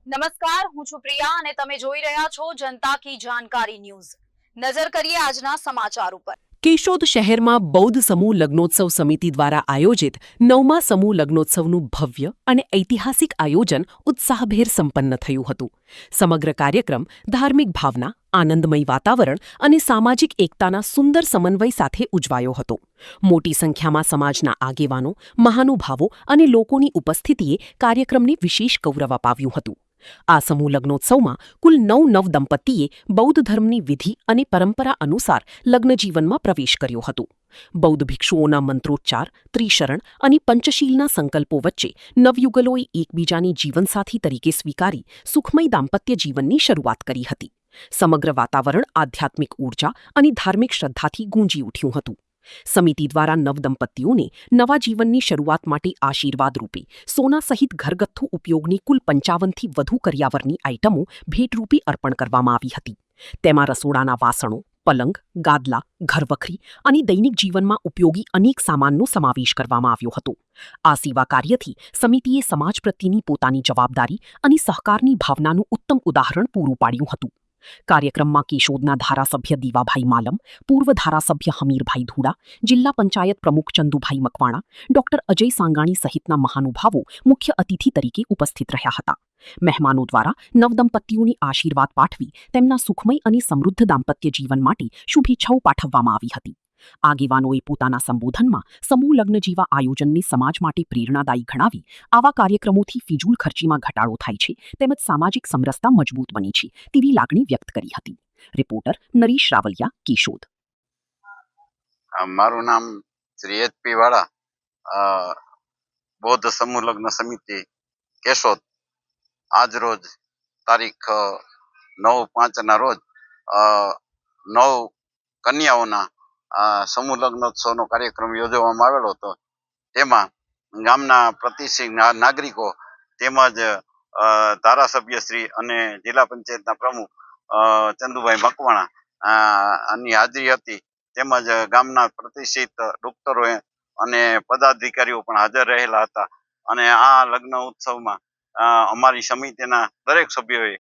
નમસ્કાર, હું છું પ્રિયા અને તમે જોઈ રહ્યા છો જનતા કી જાણકારી ન્યૂઝ। નજર કરીએ આજના સમાચાર ઉપર। કેશોદ શહેરમાં બૌદ્ધ સમૂહ લગ્નોત્સવ સમિતિ દ્વારા આયોજિત 9મા સમૂહ લગ્નોત્સવનું ભવ્ય અને ઐતિહાસિક આયોજન ઉત્સાહભેર સંપન્ન થયું હતું। સમગ્ર કાર્યક્રમ ધાર્મિક ભાવના, આનંદમય વાતાવરણ અને સામાજિક એકતાના સુંદર સમન્વય સાથે ઉજવાયો હતો। મોટી સંખ્યામાં સમાજના આગેવાનો, મહાનુભાવો અને લોકોની ઉપસ્થિતિએ કાર્યક્રમને વિશેષ ગૌરવ અપાવ્યું હતું। આ સમૂહ લગ્નોત્સવમાં કુલ 9 નવ દંપતીએ બૌદ્ધ ધર્મની વિધિ અને પરંપરા અનુસાર લગ્નજીવનમાં પ્રવેશ કર્યો હતો। બૌદ્ધ ભિક્ષુઓના મંત્રોચ્ચાર, ત્રિશરણ અને પંચશીલના સંકલ્પો વચ્ચે નવયુગલોએ એકબીજાની જીવનસાથી તરીકે સ્વીકારી સુખમય દાંપત્ય જીવનની શરૂઆત કરી હતી। સમગ્ર વાતાવરણ આધ્યાત્મિક ઊર્જા અને ધાર્મિક શ્રદ્ધાથી ગૂંજી ઉઠ્યું હતું। સમિતિ દ્વારા નવદંપતીઓને નવા જીવનની શરૂઆત માટે આશીર્વાદ રૂપે સોના સહિત ઘરગથ્થુ ઉપયોગની કુલ 55થી વધુ કરિયાવરની આઇટમો ભેટરૂપે અર્પણ કરવામાં આવી હતી। તેમાં રસોડાના વાસણો, પલંગ, ગાદલા, ઘરવખરી અને દૈનિક જીવનમાં ઉપયોગી અનેક સામાનનો સમાવેશ કરવામાં આવ્યો હતો। આ સેવા કાર્યથી સમિતિએ સમાજ પ્રત્યેની પોતાની જવાબદારી અને સહકારની ભાવનાનું ઉત્તમ ઉદાહરણ પૂરું પાડ્યું હતું। કાર્યક્રમમાં કેશોદના ધારાસભ્ય દીવાભાઈ માલમ, પૂર્વ ધારાસભ્ય હમીરભાઈ ધુડા, જિલ્લા પંચાયત પ્રમુખ ચંદુભાઈ મકવાણા, ડોક્ટર અજય સાંગાણી સહિતના મહાનુભાવો મુખ્ય અતિથિ તરીકે ઉપસ્થિત રહ્યા હતા। મહેમાનો દ્વારા નવદંપતીઓને આશીર્વાદ પાઠવી તેમના સુખમય અને સમૃદ્ધ દાંપત્ય જીવન માટે શુભેચ્છાઓ પાઠવવામાં આવી હતી। આગેવાનોએ પોતાના સંબોધનમાં સમૂહ લગ્ન જેવા આયોજનને સમાજ માટે પ્રેરણાદાયી ગણાવી આવા કાર્યક્રમોથી ફિજૂલ ખર્ચીમાં ઘટાડો થાય છે તેમજ સામાજિક સમરસતા મજબૂત બને છે તેવી લાગણી વ્યક્ત કરી હતી। રિપોર્ટર નરેશ રાવલિયા, કેશોદ। મારું નામ શ્રી એચ.પી. વાળા, બૌદ્ધ સમૂહ લગ્ન સમિતિ કેશોદ। આજ રોજ તારીખ 9/5 રોજ 9 કન્યાઓના સમૂહ લગ્નોત્સવનો કાર્યક્રમ યોજવામાં આવેલો હતો। તેમાં ગામના પ્રતિષ્ઠિત નાગરિકો તેમજ ધારાસભ્યશ્રી અને જિલ્લા પંચાયતના પ્રમુખ ચંદુભાઈ મકવાણા ની હાજરી હતી। તેમજ ગામના પ્રતિષ્ઠિત ડોક્ટરો અને પદાધિકારીઓ પણ હાજર રહેલા હતા। અને આ લગ્ન ઉત્સવમાં અમારી સમિતિના દરેક સભ્યોએ